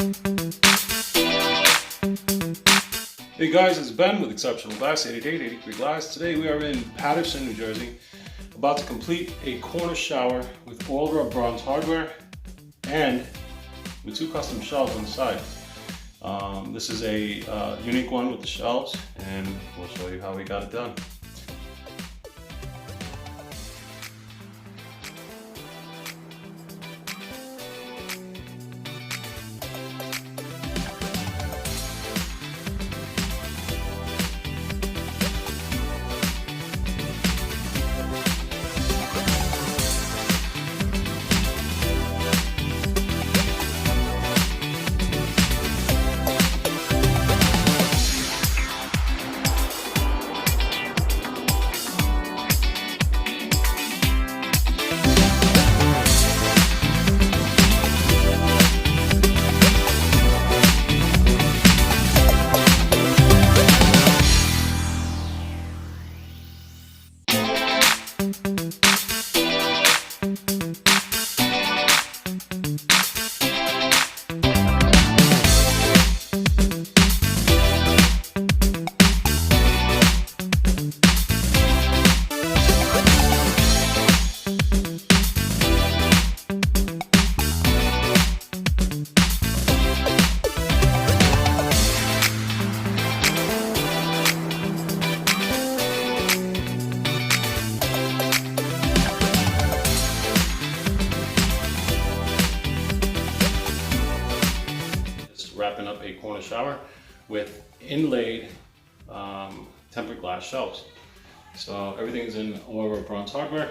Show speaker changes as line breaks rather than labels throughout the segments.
Hey guys, it's Ben with Exceptional Glass, 8883 Glass. Today we are in Paterson, New Jersey, about to complete a corner shower with all of our bronze hardware and with 2 custom shelves on the side. This is a unique one with the shelves, and we'll show you how we got it done. Wrapping up a corner shower with inlaid tempered glass shelves. So everything's in all of our bronze hardware,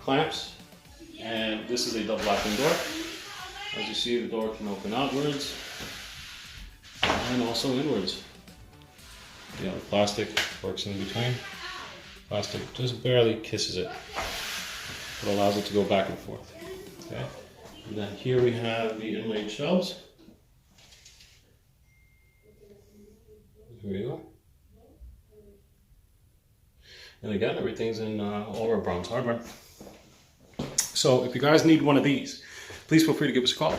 clamps, and this is a double locking door. As you see, the door can open outwards and also inwards. The plastic works in between. Plastic just barely kisses it, but allows it to go back and forth. Okay, and then here we have the inlaid shelves. Here you go. And again, everything's in all our bronze hardware. So if you guys need one of these, please feel free to give us a call,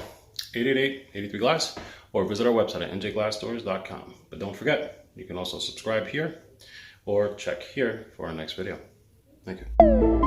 888-83 Glass, or visit our website at njglassstores.com. But don't forget, you can also subscribe here or check here for our next video. Thank you.